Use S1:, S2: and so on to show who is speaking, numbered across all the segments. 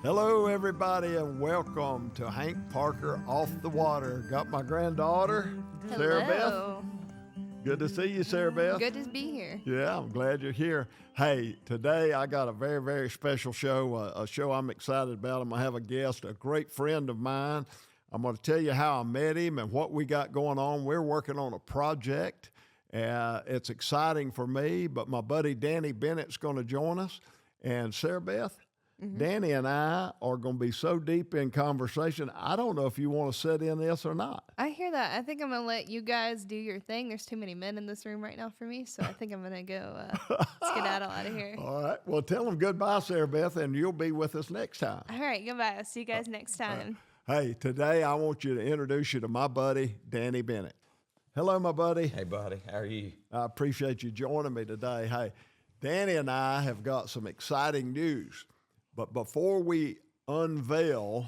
S1: Hello, everybody, and welcome to Hank Parker Off the Water. Got my granddaughter, Sarah Beth.
S2: Hello.
S1: Good to see you, Sarah Beth.
S2: Good to be here.
S1: Yeah, I'm glad you're here. Hey, today I got a very, very special show, a show I'm excited about. I'm going to have a guest, a great friend of mine. I'm going to tell you how I met him and what we got going on. We're working on a project. It's exciting for me, but my buddy Danny Bennett's going to join us. And Sarah Beth, Danny and I are going to be so deep in conversation, I don't know if you want to sit in this or not.
S2: I hear that. I think I'm going to let you guys do your thing. There's too many men in this room right now for me, so I think I'm going to go skedaddle out of here.
S1: All right. Well, tell them goodbye, Sarah Beth, and you'll be with us next time.
S2: All right, goodbye. I'll see you guys next time.
S1: Hey, today I want you to introduce you to my buddy, Danny Bennett. Hello, my buddy.
S3: Hey, buddy. How are you?
S1: I appreciate you joining me today. Hey, Danny and I have got some exciting news. But before we unveil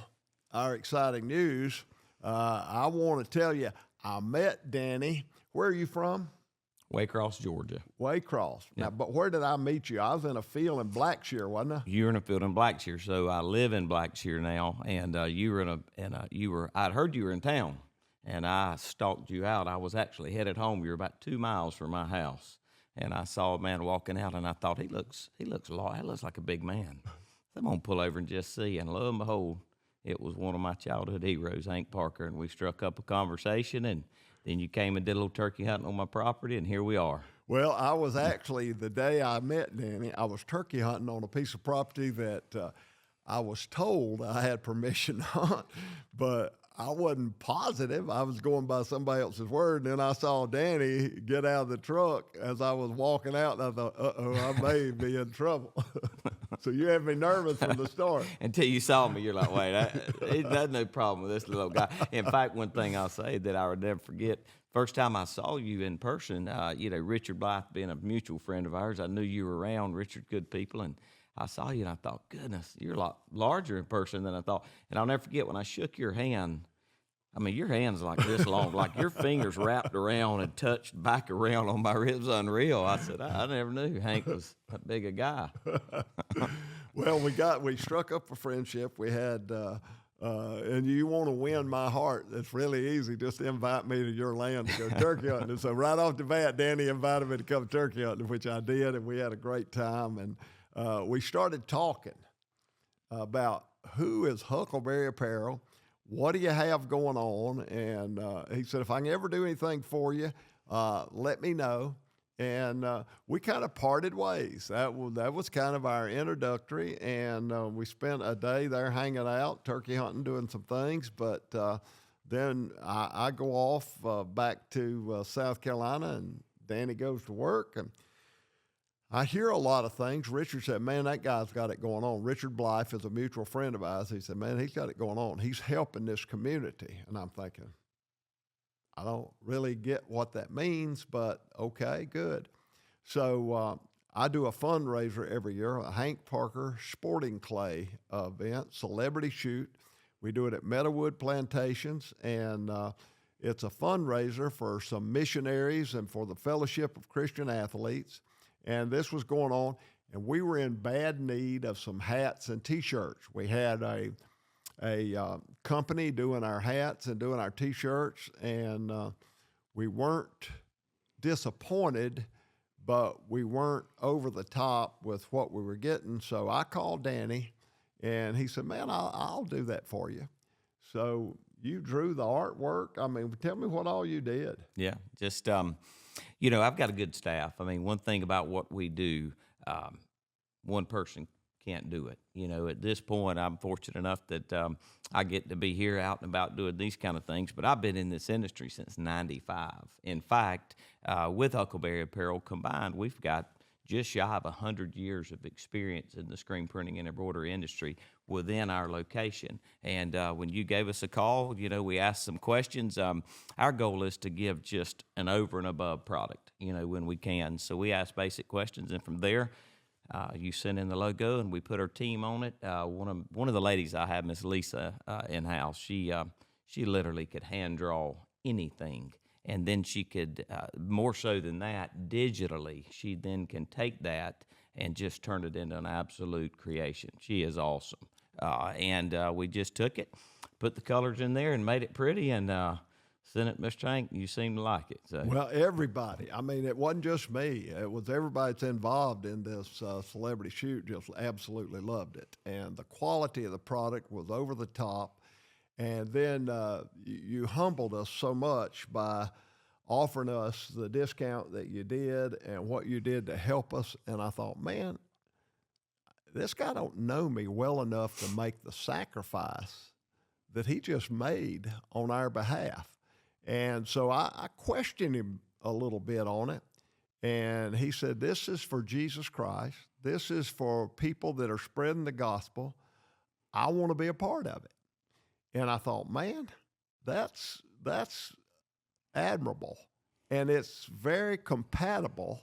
S1: our exciting news, I want to tell you, I met Danny. Where are you from?
S3: Waycross, Georgia.
S1: Waycross.
S3: Yeah.
S1: Now, but where did I meet you? I was in a field in Blackshear, wasn't I?
S3: You're in a field in Blackshear, so I live in Blackshear now, and you were I'd heard you were in town, and I stalked you out. I was actually headed home. You were about 2 miles from my house, and I saw a man walking out, and I thought he looks like a big man. I'm gonna pull over and just see, and lo and behold, it was one of my childhood heroes, Hank Parker, and we struck up a conversation, and then you came and did a little turkey hunting on my property, and here we are.
S1: Well, I was actually, the day I met Danny, I was turkey hunting on a piece of property that I was told I had permission to hunt, but I wasn't positive. I was going by somebody else's word, and then I saw Danny get out of the truck as I was walking out, and I thought, I may be in trouble. So you had me nervous from the start.
S3: Until you saw me, you're like, wait, there's no problem with this little guy. In fact, one thing I'll say that I would never forget, first time I saw you in person, Richard Blythe being a mutual friend of ours, I knew you were around. Richard, good people, and I saw you and I thought, goodness, you're a lot larger in person than I thought. And I'll never forget when I shook your hand. I mean, your hand's like this long, like your fingers wrapped around and touched back around on my ribs. Unreal. I said, I never knew Hank was that big a guy.
S1: Well, we struck up a friendship. We had, and you want to win my heart. It's really easy. Just invite me to your land to go turkey hunting. And so right off the bat, Danny invited me to come turkey hunting, which I did, and we had a great time. And we started talking about who is Huckleberry Apparel. What do you have going on? And he said, if I can ever do anything for you, let me know. And we kind of parted ways. That was kind of our introductory. And we spent a day there hanging out, turkey hunting, doing some things. But then I go off back to South Carolina, and Danny goes to work. And I hear a lot of things. Richard said, man, that guy's got it going on. Richard Blythe is a mutual friend of ours. He said, man, he's got it going on. He's helping this community. And I'm thinking, I don't really get what that means, but okay, good. So I do a fundraiser every year, a Hank Parker sporting clay event, celebrity shoot. We do it at Meadowood Plantations, and it's a fundraiser for some missionaries and for the Fellowship of Christian Athletes. And this was going on, and we were in bad need of some hats and T-shirts. We had a company doing our hats and doing our T-shirts, and we weren't disappointed, but we weren't over the top with what we were getting. So I called Danny, and he said, man, I'll do that for you. So you drew the artwork. I mean, tell me what all you did.
S3: Yeah, just I've got a good staff. I mean, one thing about what we do, one person can't do it. At this point, I'm fortunate enough that I get to be here out and about doing these kind of things, but I've been in this industry since '95. In fact, with Huckleberry Apparel combined, we've got just shy of 100 years of experience in the screen printing and embroidery industry within our location. And when you gave us a call, we asked some questions. Our goal is to give just an over and above product, when we can. So we ask basic questions, and from there, you send in the logo, and we put our team on it. One of the ladies I have, Miss Lisa, in-house, she literally could hand draw anything. And then she could, more so than that, digitally, she then can take that and just turn it into an absolute creation. She is awesome. and we just took it, put the colors in there, and made it pretty, and sent it, Mr. Hank. You seem to like it. So.
S1: Well, everybody. I mean, it wasn't just me. It was everybody that's involved in this celebrity shoot just absolutely loved it. And the quality of the product was over the top. And then you humbled us so much by offering us the discount that you did and what you did to help us. And I thought, man, this guy don't know me well enough to make the sacrifice that he just made on our behalf. And so I questioned him a little bit on it. And he said, this is for Jesus Christ. This is for people that are spreading the gospel. I want to be a part of it. And I thought, man, that's admirable. And it's very compatible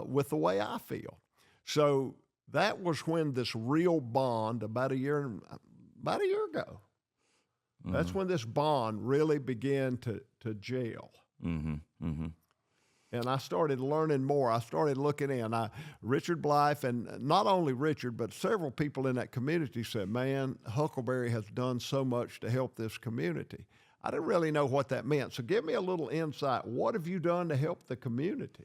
S1: with the way I feel. So that was when this real bond, about a year ago, that's when this bond really began to gel.
S3: Mm-hmm. Mm-hmm.
S1: And I started learning more. I started looking in. Richard Blythe, and not only Richard, but several people in that community said, man, Huckleberry has done so much to help this community. I didn't really know what that meant. So give me a little insight. What have you done to help the community?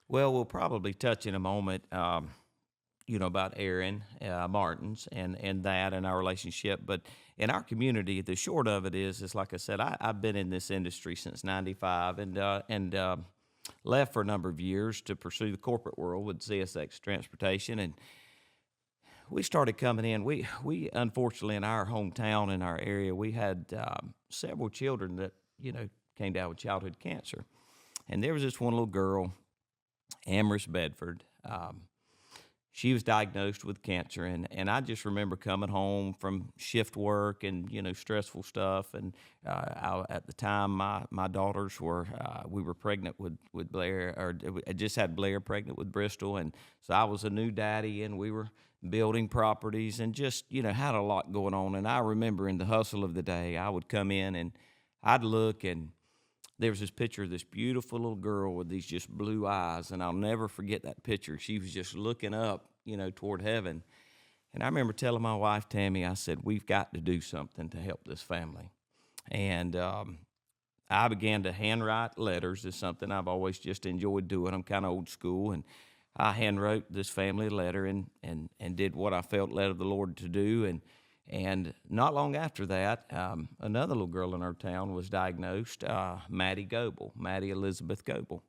S3: Well, we'll probably touch in a moment, about Aaron Martins and that and our relationship. But in our community, the short of it is like I said, I've been in this industry since '95 and left for a number of years to pursue the corporate world with CSX Transportation. And we started coming in. We unfortunately, in our hometown, in our area, we had several children that, came down with childhood cancer. And there was this one little girl, Amherst Bedford. She was diagnosed with cancer, and I just remember coming home from shift work and, stressful stuff. And at the time, my daughters we were pregnant with Blair, or I just had Blair pregnant with Bristol. And so I was a new daddy, and we were building properties and just, had a lot going on. And I remember in the hustle of the day, I would come in and I'd look, and there was this picture of this beautiful little girl with these just blue eyes, and I'll never forget that picture. She was just looking up, toward heaven. And I remember telling my wife, Tammy, I said, we've got to do something to help this family. And I began to handwrite letters. It's something I've always just enjoyed doing. I'm kind of old school, and I handwrote this family a letter and did what I felt led of the Lord to do. And not long after that, another little girl in our town was diagnosed, Maddie Elizabeth Goebel.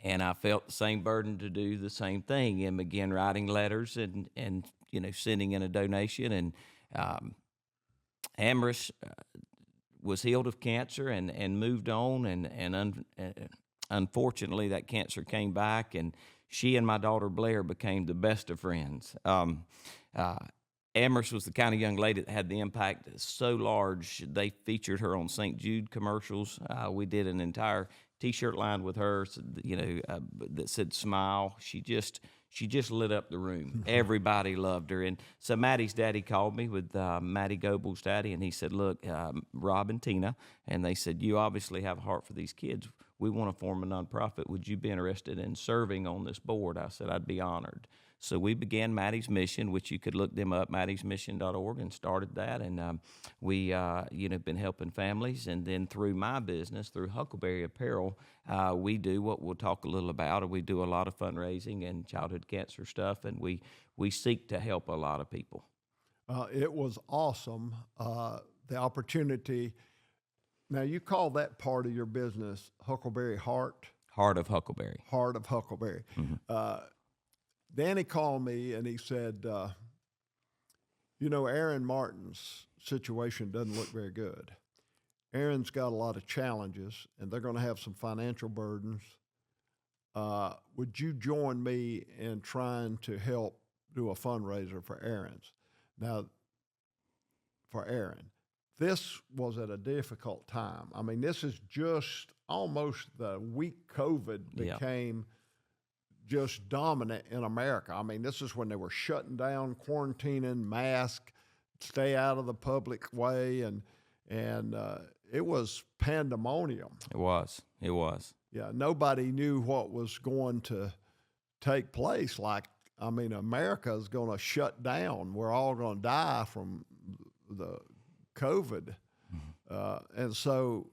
S3: And I felt the same burden to do the same thing and began writing letters and sending in a donation. And Amherst was healed of cancer and moved on. And unfortunately, that cancer came back, and she and my daughter Blair became the best of friends. Amherst was the kind of young lady that had the impact so large, they featured her on St. Jude commercials. We did an entire T-shirt line with her, that said "Smile." She just lit up the room. Everybody loved her. And so Maddie's daddy called me with Maddie Goebel's daddy, and he said, "Look, Rob and Tina," and they said, "You obviously have a heart for these kids. We want to form a nonprofit. Would you be interested in serving on this board?" I said, "I'd be honored." So we began Maddie's Mission, which you could look them up, maddiesmission.org, and started that. And we, been helping families. And then through my business, through Huckleberry Apparel, we do what we'll talk a little about. We do a lot of fundraising and childhood cancer stuff, and we seek to help a lot of people.
S1: It was awesome, the opportunity. Now, you call that part of your business Huckleberry Heart?
S3: Heart of Huckleberry.
S1: Heart of Huckleberry. Mm-hmm. Danny called me and he said, Aaron Martin's situation doesn't look very good. Aaron's got a lot of challenges, and they're going to have some financial burdens. Would you join me in trying to help do a fundraiser for Aaron's? Now, for Aaron, this was at a difficult time. I mean, this is just almost the week COVID became just dominant in America. I mean, this is when they were shutting down, quarantining, mask, stay out of the public way, and it was pandemonium.
S3: It was.
S1: Yeah, nobody knew what was going to take place. I mean, America is going to shut down. We're all going to die from the COVID. And so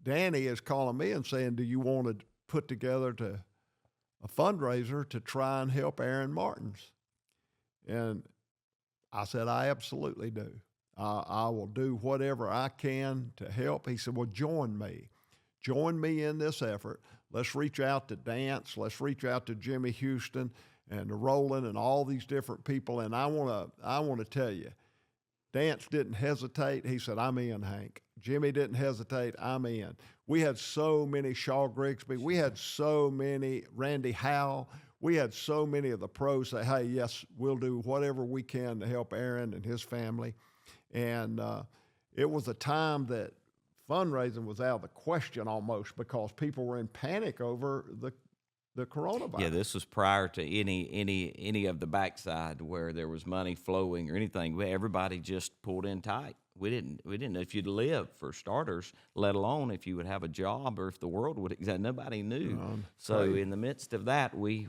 S1: Danny is calling me and saying, do you want to put together a fundraiser to try and help Aaron Martins? And I said, I absolutely do. I will do whatever I can to help. He said, well, join me. Join me in this effort. Let's reach out to Dance. Let's reach out to Jimmy Houston and to Roland and all these different people. And I want to tell you, Dance didn't hesitate. He said, I'm in, Hank. Jimmy didn't hesitate. I'm in. We had so many Shaw Grigsby. We had so many Randy Howe. We had so many of the pros say, hey, yes, we'll do whatever we can to help Aaron and his family. And it was a time that fundraising was out of the question almost because people were in panic over the coronavirus.
S3: Yeah, this was prior to any of the backside where there was money flowing or anything. Everybody just pulled in tight. We didn't know if you'd live, for starters, let alone if you would have a job or if the world would exist. Nobody knew. So in the midst of that, we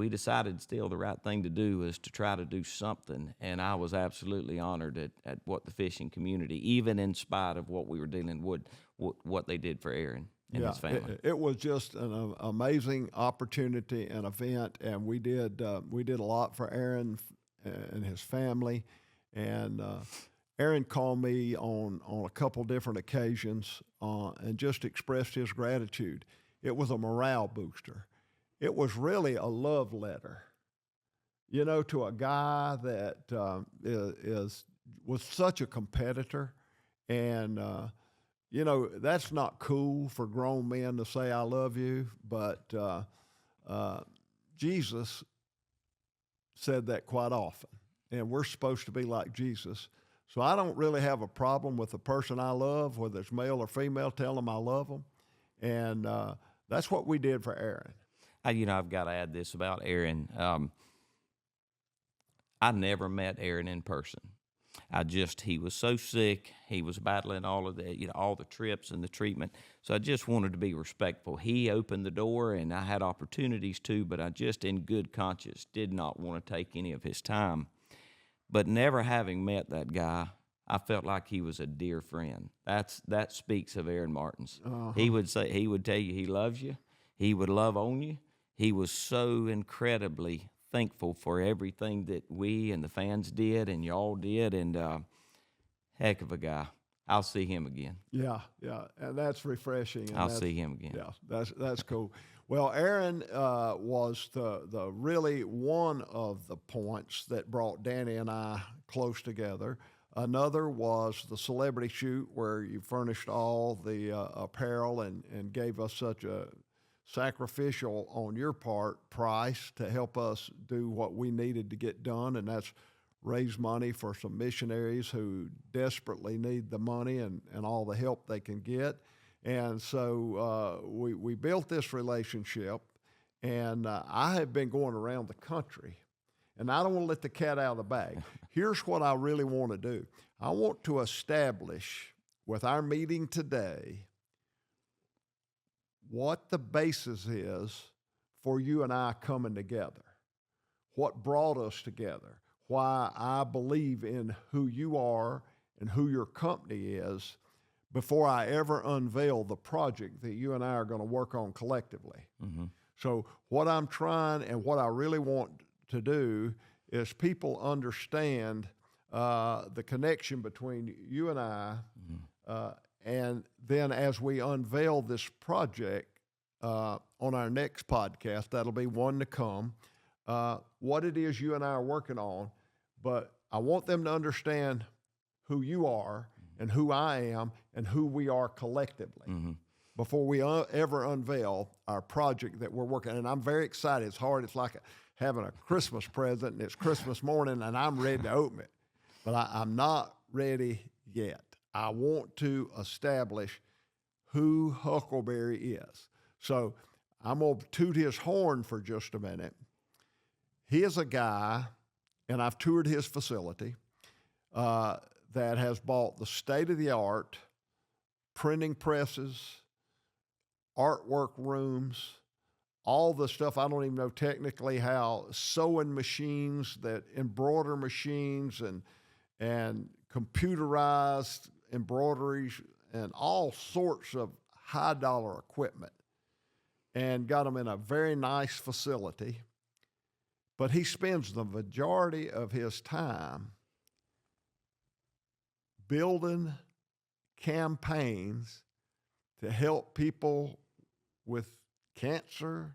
S3: decided still the right thing to do was to try to do something. And I was absolutely honored at what the fishing community, even in spite of what we were dealing with, what they did for Aaron and his family.
S1: It was just an amazing opportunity and event, and we did a lot for Aaron and his family. And Aaron called me on a couple different occasions and just expressed his gratitude. It was a morale booster. It was really a love letter, to a guy that was such a competitor. And, that's not cool for grown men to say, I love you. But Jesus said that quite often. And we're supposed to be like Jesus. So I don't really have a problem with the person I love, whether it's male or female, tell them I love them. And that's what we did for Aaron.
S3: I've got to add this about Aaron. I never met Aaron in person. He was so sick. He was battling all of the, all the trips and the treatment. So I just wanted to be respectful. He opened the door, and I had opportunities too, but I just, in good conscience, did not want to take any of his time. But never having met that guy, I felt like he was a dear friend. That speaks of Aaron Martins. Uh-huh. He would tell you he loves you. He would love on you. He was so incredibly thankful for everything that we and the fans did and y'all did, and heck of a guy. I'll see him again.
S1: Yeah, and that's refreshing. And
S3: I'll see him again.
S1: Yeah, that's cool. Well, Aaron was the really one of the points that brought Danny and I close together. Another was the celebrity shoot where you furnished all the apparel and gave us such a sacrificial on your part price to help us do what we needed to get done, and that's raise money for some missionaries who desperately need the money and all the help they can get. And so we built this relationship, and I have been going around the country, and I don't want to let the cat out of the bag. Here's what I really want to do. I want to establish with our meeting today what the basis is for you and I coming together, what brought us together, why I believe in who you are and who your company is before I ever unveil the project that you and I are going to work on collectively. Mm-hmm. So what I'm trying and what I really want to do is people understand the connection between you and I, and then as we unveil this project on our next podcast, that'll be one to come, what it is you and I are working on. But I want them to understand who you are and who I am and who we are collectively before we ever unveil our project that we're working on. And I'm very excited. It's hard. It's like having a Christmas present, and it's Christmas morning, and I'm ready to open it. But I'm not ready yet. I want to establish who Huckleberry is. So I'm going to toot his horn for just a minute. He is a guy, and I've toured his facility, that has bought the state-of-the-art printing presses, artwork rooms, all the stuff, I don't even know technically how, sewing machines, that embroider machines, and computerized embroideries, and all sorts of high dollar equipment, and got them in a very nice facility. But he spends the majority of his time building campaigns to help people with cancer,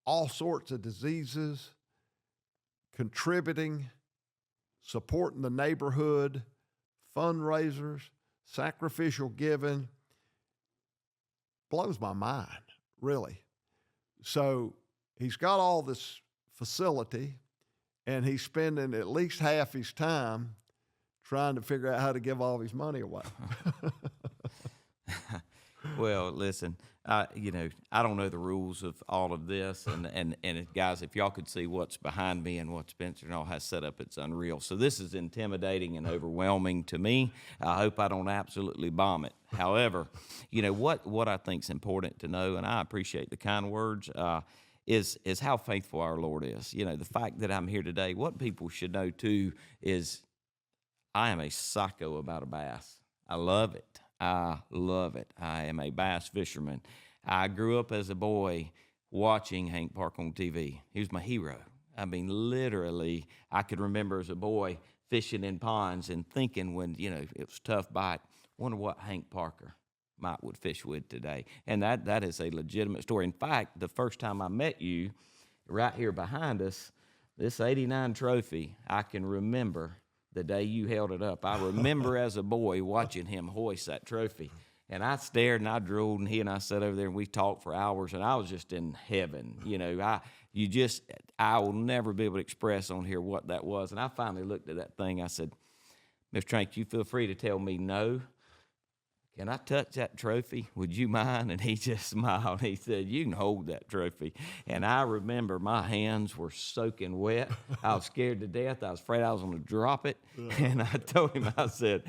S1: all sorts of diseases, contributing, supporting the neighborhood, fundraisers, sacrificial giving. Blows my mind, really. So he's got all this facility, and he's spending at least half his time trying to figure out how to give all his money away.
S3: Well, listen, I don't know the rules of all of this, and guys, if y'all could see what's behind me and what Spencer and all has set up, it's unreal. So this is intimidating and overwhelming to me. I hope I don't absolutely bomb it. However, what I think is important to know, and I appreciate the kind words, is how faithful our Lord is. The fact that I'm here today, what people should know too is I am a psycho about a bass. I love it. I love it. I am a bass fisherman. I grew up as a boy watching Hank Park on TV. He was my hero. I mean, literally, I could remember as a boy fishing in ponds and thinking when, it was tough bite, wonder what Hank Parker would fish with today. And that is a legitimate story. In fact, the first time I met you, right here behind us, this 89 trophy, I can remember the day you held it up. I remember as a boy watching him hoist that trophy. And I stared and I drooled, and he and I sat over there and we talked for hours, and I was just in heaven. I will never be able to express on here what that was. And I finally looked at that thing. I said, Mr. Trank, you feel free to tell me no. Can I touch that trophy? Would you mind? And he just smiled. He said, you can hold that trophy. And I remember my hands were soaking wet. I was scared to death. I was afraid I was going to drop it. And I told him, I said,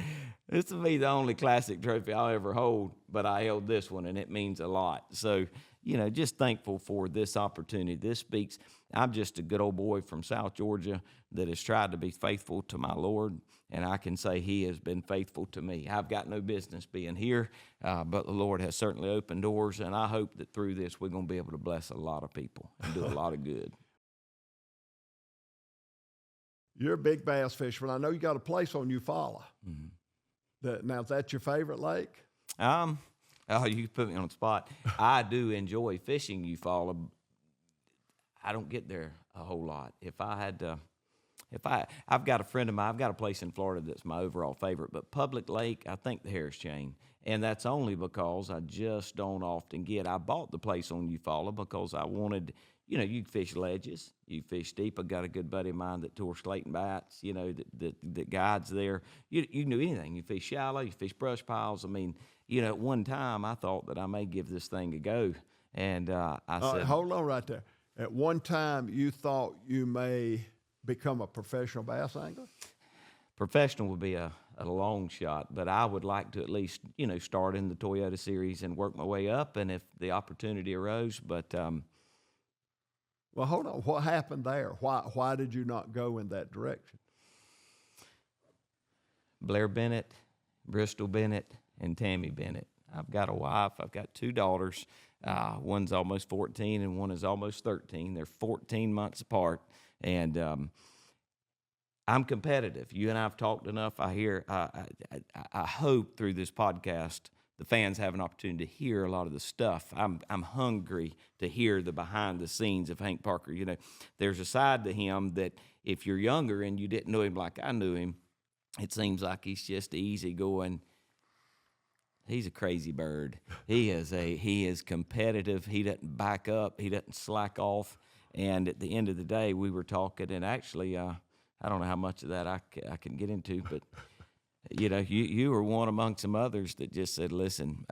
S3: this will be the only classic trophy I'll ever hold, but I held this one, and it means a lot. So, just thankful for this opportunity. This speaks. I'm just a good old boy from South Georgia that has tried to be faithful to my Lord, and I can say he has been faithful to me. I've got no business being here, but the Lord has certainly opened doors, and I hope that through this we're going to be able to bless a lot of people and do a lot of good.
S1: You're a big bass fisherman. I know you got a place on Eufaula.
S3: Mm-hmm.
S1: Now, is that your favorite lake?
S3: Oh, you put me on the spot. I do enjoy fishing Eufaula. I don't get there a whole lot. I've got a friend of mine, I've got a place in Florida that's my overall favorite, but public lake, I think the Harris Chain. And that's only because I just don't often I bought the place on Eufaula because I wanted, you fish ledges, you fish deep. I got a good buddy of mine that tours Slayton Bats, that guides there. You can do anything. You fish shallow, you fish brush piles. I mean, at one time I thought that I may give this thing a go. And I said,
S1: hold on right there. At one time you thought you may become a professional bass angler?
S3: Professional would be a long shot, but I would like to at least, start in the Toyota series and work my way up, and if the opportunity arose. But
S1: well, hold on. What happened there? Why did you not go in that direction?
S3: Blair Bennett, Bristol Bennett, and Tammy Bennett. I've got a wife. I've got two daughters. One's almost 14 and one is almost 13. They're 14 months apart. And I'm competitive. You and I have talked enough. I hope through this podcast the fans have an opportunity to hear a lot of the stuff. I'm hungry to hear the behind the scenes of Hank Parker. There's a side to him that if you're younger and you didn't know him like I knew him, it seems like he's just easygoing. He's a crazy bird. He is competitive. He doesn't back up. He doesn't slack off. And at the end of the day, we were talking, and actually, I don't know how much of that I can get into, but you were one among some others that just said, listen,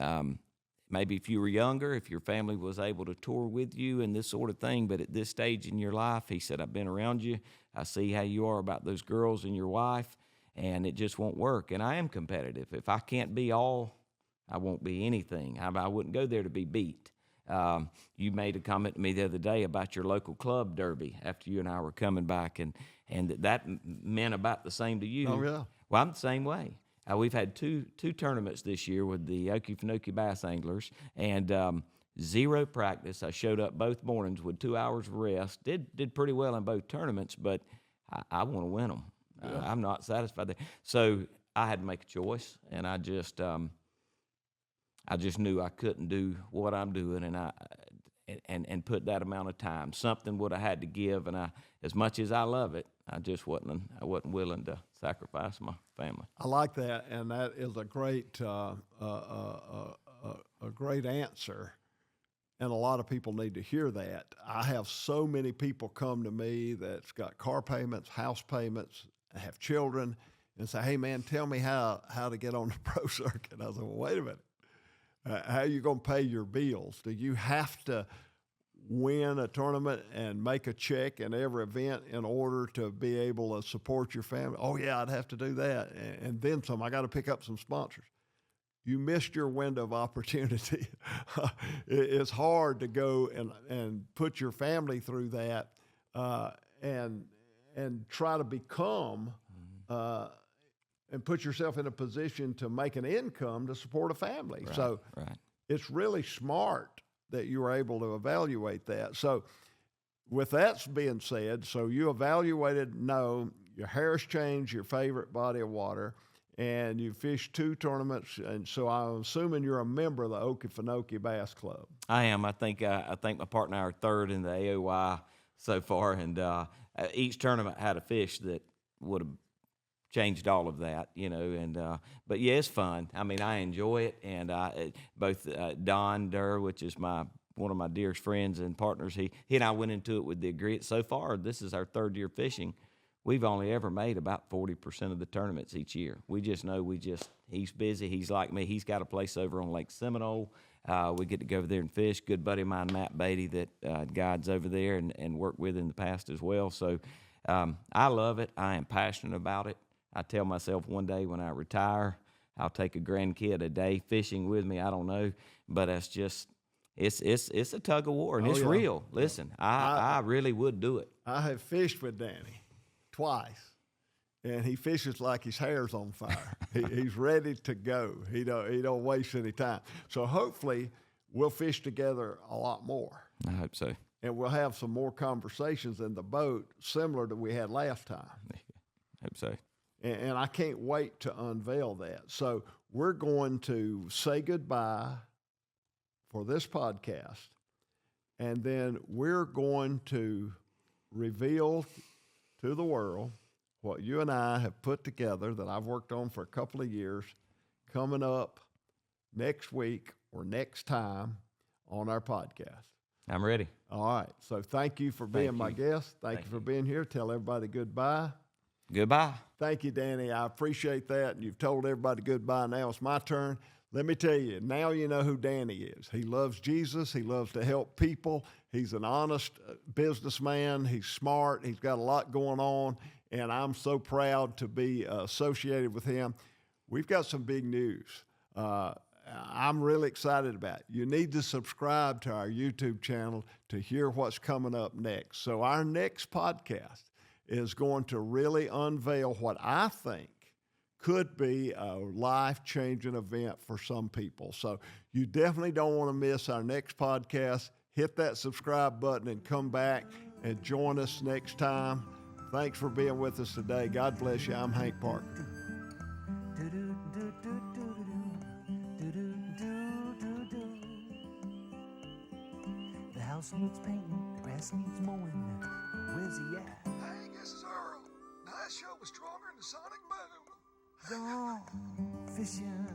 S3: maybe if you were younger, if your family was able to tour with you and this sort of thing, but at this stage in your life, he said, I've been around you. I see how you are about those girls and your wife, and it just won't work. And I am competitive. If I can't be all, I won't be anything. I wouldn't go there to be beat. You made a comment to me the other day about your local club derby after you and I were coming back, and that meant about the same to you.
S1: Oh, yeah.
S3: Well, I'm the same way. We've had two tournaments this year with the Okefenokee Bass Anglers, and zero practice. I showed up both mornings with 2 hours of rest. Did pretty well in both tournaments, but I want to win them. I'm not satisfied there. So I had to make a choice, and I just knew I couldn't do what I'm doing, and put that amount of time. Something would have had to give, and as much as I love it, I just wasn't willing to sacrifice my family.
S1: I like that, and that is a great great answer. And a lot of people need to hear that. I have so many people come to me that's got car payments, house payments, have children, and say, "Hey, man, tell me how to get on the pro circuit." I said, "Well, wait a minute. How are you going to pay your bills? Do you have to win a tournament and make a check in every event in order to be able to support your family?" "Oh, yeah, I'd have to do that. And then some. I got to pick up some sponsors." You missed your window of opportunity. It's hard to go and put your family through that and try to become and put yourself in a position to make an income to support a family.
S3: Right,
S1: so
S3: right.
S1: It's really smart that you were able to evaluate that. So with that being said, so you evaluated, no, your hair's changed, your favorite body of water, and you fished 2 tournaments, and so I'm assuming you're a member of the Okefenokee Bass Club.
S3: I am. I think my partner and I are third in the AOY so far, and each tournament had a fish that would have changed all of that, And but yeah, it's fun. I mean, I enjoy it, and both Don Durr, which is one of my dearest friends and partners, he and I went into it with the agreement. So far, this is our 3rd year fishing. We've only ever made about 40% of the tournaments each year. We just know he's busy. He's like me. He's got a place over on Lake Seminole. We get to go over there and fish. Good buddy of mine, Matt Beatty, that guides over there and worked with in the past as well. So I love it. I am passionate about it. I tell myself one day when I retire, I'll take a grandkid a day fishing with me. I don't know, but it's a tug of war, and it's real. Listen, I really would do it.
S1: I have fished with Danny twice, and he fishes like his hair's on fire. He's ready to go. He don't waste any time. So hopefully we'll fish together a lot more.
S3: I hope so.
S1: And we'll have some more conversations in the boat similar to we had last time.
S3: Hope so.
S1: And I can't wait to unveil that. So we're going to say goodbye for this podcast, and then we're going to reveal to the world what you and I have put together that I've worked on for a couple of years, coming up next week or next time on our podcast.
S3: I'm ready.
S1: All right. So thank you for being my guest. Thank you for being here. Tell everybody goodbye.
S3: Goodbye.
S1: Thank you, Danny. I appreciate that. And you've told everybody goodbye. Now it's my turn. Let me tell you, now you know who Danny is. He loves Jesus. He loves to help people. He's an honest businessman. He's smart. He's got a lot going on, and I'm so proud to be associated with him. We've got some big news. I'm really excited about it. You need to subscribe to our YouTube channel to hear what's coming up next. So our next podcast is going to really unveil what I think could be a life-changing event for some people. So you definitely don't want to miss our next podcast. Hit that subscribe button and come back and join us next time. Thanks for being with us today. God bless you. I'm Hank Parker.
S4: The house needs painting, the grass needs mowing. Where's he at?
S5: Hey, this is Earl. Nice show was stronger than the Sonic Boom.
S4: Gone fishing.